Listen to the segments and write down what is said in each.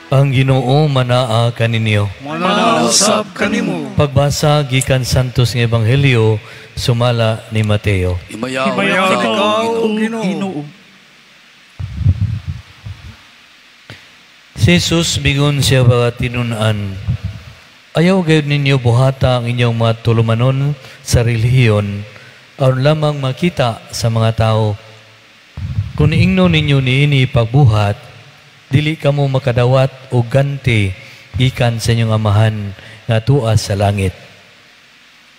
Ang Ginoo manaa kaninyo. Manausap kanimo. Pagbasa gikan Santos nga Ebanghelyo sumala ni Mateo. Himayaw Ikaw, ikaw, Ginoo. Si Jesus bigon siya ba tinunan, ayaw gayud ninyo buhata ang inyong mga tulumanon sa relihiyon aron lamang makita sa mga tao. Kung ingno ninyo niini pagbuhat, dili kamo makadawat o ganti gikan sa inyong amahan nga tuas sa langit.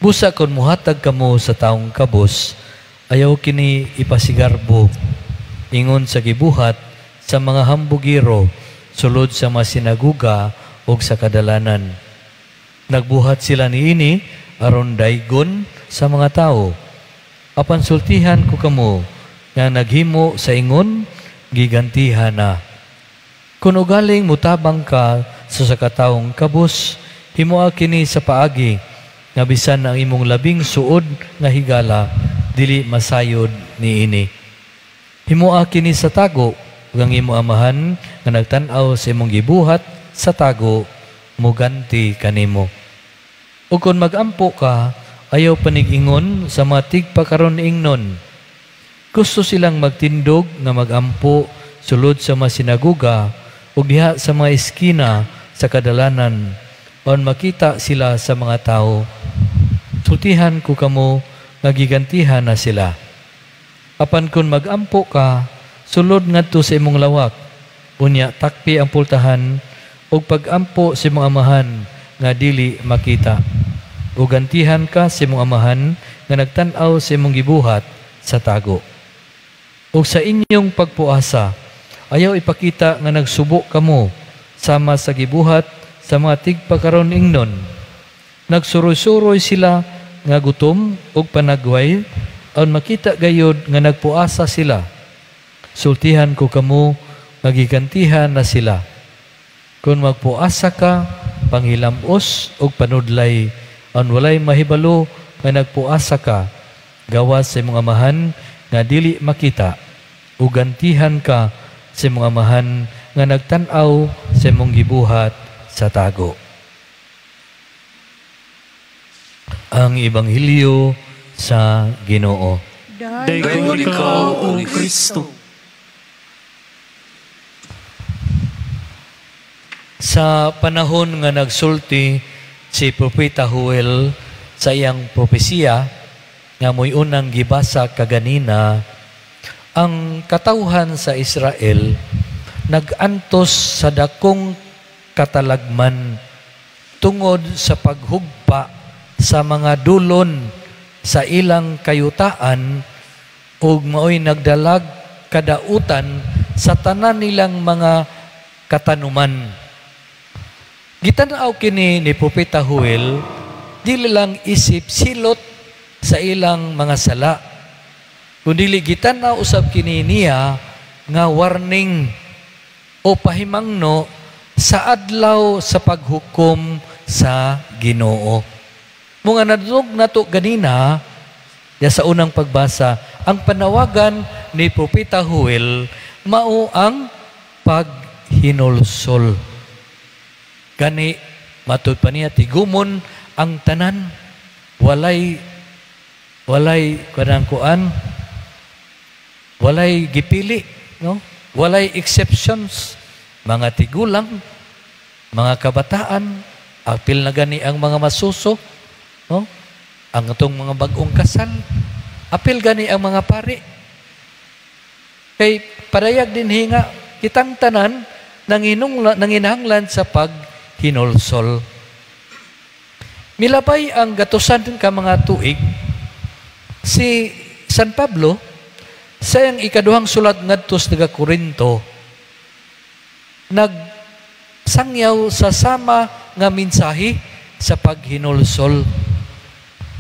Busa kon muhatag kamo sa taong kabos, ayaw kini ipasigarbo, ingon sa gibuhat sa mga hambugiro, sulod sa mga sinaguga o sa kadalanan. Nagbuhat sila niini aron daygon sa mga tao. Apan sultihan ko kamo nga naghimo sa ingon, gigantihan na. Kung ugaling mutabang ka sa sakataong kabus, himoa kini sa paagi, nga bisan ang imong labing suod nga higala, dili masayod niini. Himoa kini sa tago, ang imo amahan nga nagtan-aw sa imong gibuhat sa tago, muganti kanimo. O kung magampo ka, ayaw panig-ingon sa mga tigpakaron ingnon. Gusto silang magtindog nga magampo sulod sa mga sinaguga, ug diha sa mga eskina sa kadalanan, aron makita sila sa mga tao. Sultihan ko kamo nga gigantihan na sila. Apan kun magampo ka, sulod ngadto sa imong lawak, unya takpi ang pultahan, ug pagampo sa imong amahan nga dili makita. Ug gantihan ka sa imong amahan nga nagtan-aw sa imong gibuhat sa tago. Ug sa inyong pagpuasa, ayaw ipakita nga nagsubo kamo sama sa gibuhat sa mga tigpakaron ingnon. Nagsuroy-suroy sila nga gutom ug panagway aron makita gayod nga nagpuasa sila. Sultihan ko kamo nga gigantihan na sila. Kung magpuasa ka, panghilamos ug panudlay aron walay mahibalo nga nagpuasa ka, gawas sa imong amahan nga dili makita, ug gantihan ka sa imong amahan nga nagtan-aw sa imong gibuhat sa tago. Ang Ebanghelyo sa Ginoo. Dayon ikaw, O Kristo. Sa panahon nga nagsulti si Propeta Joel sa iyang propesiya nga mo'y unang gibasa kaganina, ang katawhan sa Israel nagantos sa dakong katalagman tungod sa paghugpa sa mga dulon sa ilang kayutaan ug mao'y nagdalag kadautan sa tanan nilang mga katanuman. Gitanaw kini ni Propeta Joel, dili lang isip silot sa ilang mga sala, kundi gitanaw usab kini niya nga warning o pahimangno sa adlaw sa paghukom sa Ginoo. Mga nadug nato ganina ya sa unang pagbasa, ang panawagan ni Propeta Joel mao ang paghinulsol. Gani matud pa niya tigumon ang tanan, walay kanang walay gipili, no? Walay exceptions, mga tigulang, mga kabataan, apil na gani ang mga masuso, no? Ang itong mga bagong kasal, apil gani ang mga pari. Kay parayag din hinga, kitang tanan nanginahanglan sa paghinulsol. Milabay ang gatusan ka mga tuig, si San Pablo, sa iyang ikaduhang sulat ngadto sa Korinto, nagsangyaw sa sama nga mensahe sa paghinulsol.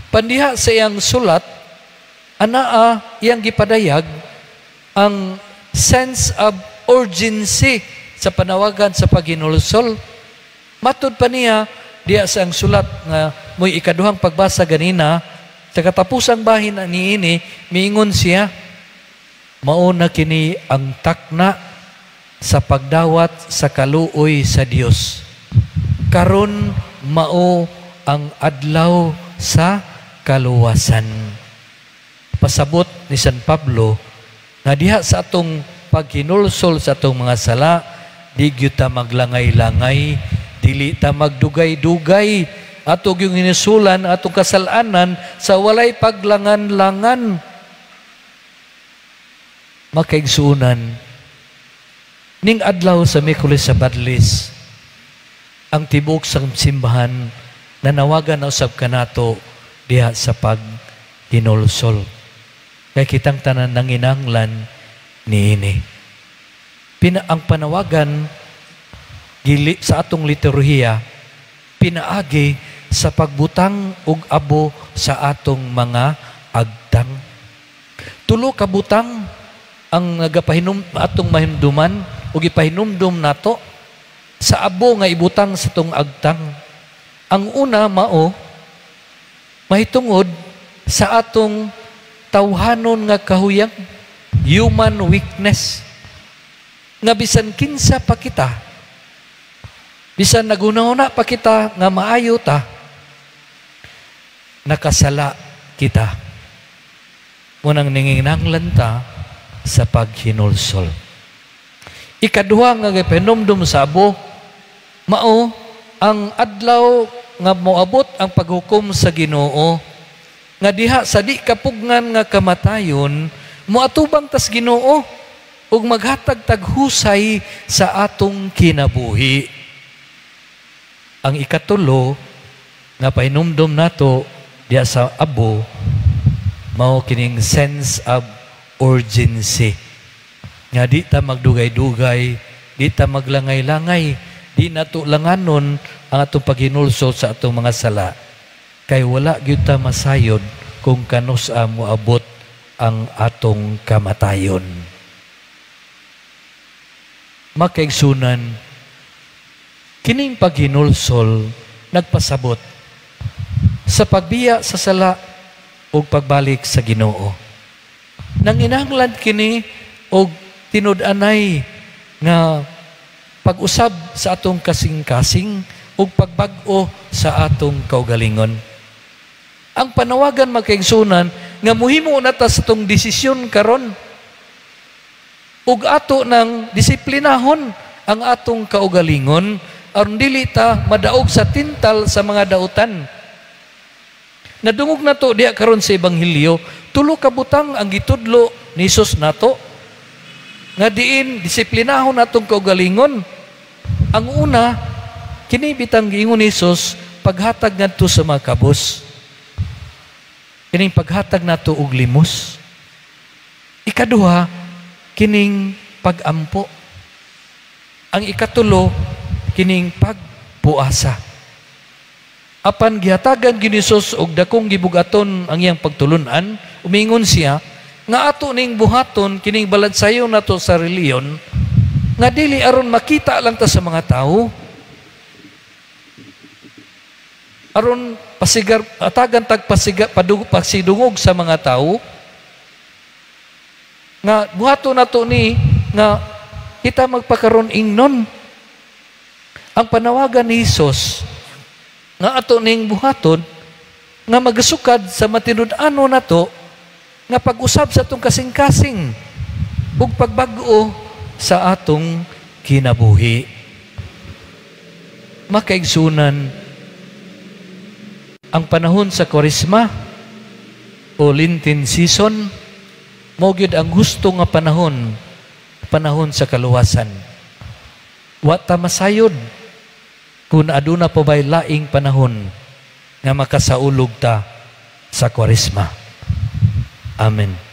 Pandiha sa iyang sulat, anaa iyang gipadayag ang sense of urgency sa panawagan sa paghinulsol. Matud pa niya diya sa ang sulat nga mo'y ikaduhang pagbasa ganina, sa katapusang bahin niini, miingon siya, mauna kini ang takna sa pagdawat sa kaluoy sa Dios. Karon mao ang adlaw sa kaluwasan. Pasabot ni San Pablo nga diha sa atong paghinulsol sa atong mga sala, di gyud ta maglangay-langay, dili ta magdugay-dugay, atog yung hinisulan atong kasalanan sa walay paglangan-langan. Makaigsuunan, ning adlaw sa Miyerkules sa Badlis, ang tibok sa simbahan nanawagan na usab kanato diha sa paghinulsol. Kaya kitang tanan nanginanglan niini. Ang panawagan sa atong liturhiya, pinaagi sa pagbutang og abo sa atong mga agtang. Tulo ka butang ang nagapahinom atong mahimduman ug ipahinumdum nato sa abo nga ibutang sa atong agtang. Ang una mao mahitungod sa atong tawhanon nga kahuyang, human weakness, nga bisan kinsa pa kita, bisan naguna-una pa kita nga maayo ta, nakasala kita. Munang ninginanglan ta sa paghinulsol. Ikaduha nga gipahinumdum sa abo, mao ang adlaw nga moabot ang paghukom sa Ginoo, nga diha sa di kapugnan nga kamatayon, moatubang tas Ginoo ug maghatag tag husay sa atong kinabuhi. Ang ikatulo nga pahinumdum nato diha sa abo, mao kining sense of urgency. Nga di ta magdugay-dugay, di ta maglangay-langay, di nato langanon ang atong paghinulsol sa atong mga sala. Kay wala gyud ta masayod kung kanusa moabot ang atong kamatayon. Makaigsunan, kining paghinulsol nagpasabot sa pagbiya sa sala o pagbalik sa Ginoo. Nanginahanglan kini og tinud-anay nga pag-usab sa atong kasing-kasing ug pagbag-o sa atong kaugalingon. Ang panawagan makaigsunan nga muhimo na ta sa atong desisyon karon ug ato nang disiplinahon ang atong kaugalingon aron dili ta madaog sa tintal sa mga dautan. Nadungog nato diha karon sa ebanghelyo, tulo ka butang ang gitudlo ni Hesus nato nga diin disiplinahon natong kaugalingon. Ang una, kini bitang giingon ni Hesus, paghatag ngadto sa mga kabus. Kining paghatag nato og limos. Ikaduha, kining pagampo. Ang ikatulo, kining pagpuasa. Apan gihatagan gini Hesus og dakong gibugaton ang iyang pagtulunan, umingon siya nga ato ning buhaton kining balansayon nato sa reliyon nga dili aron makita lang ta sa mga tao, aron pasigar atagan tag pasidungog sa mga tao, nga buhaton nato ni nga kita magpakaron ingnon. Ang panawagan ni Hesus nga ato ning buhaton nga magasukad sa matinud-ano nato nga pag-usab sa atong kasing-kasing ug pagbag-o sa atong kinabuhi. Makaigsunan, ang panahon sa Kwaresma o Lenten season, mao gyud ang husto nga panahon sa kaluwasan. Wa ta masayod kung aduna pa ba'y laing panahon nga makasaulog ta sa Kwaresma. Amen.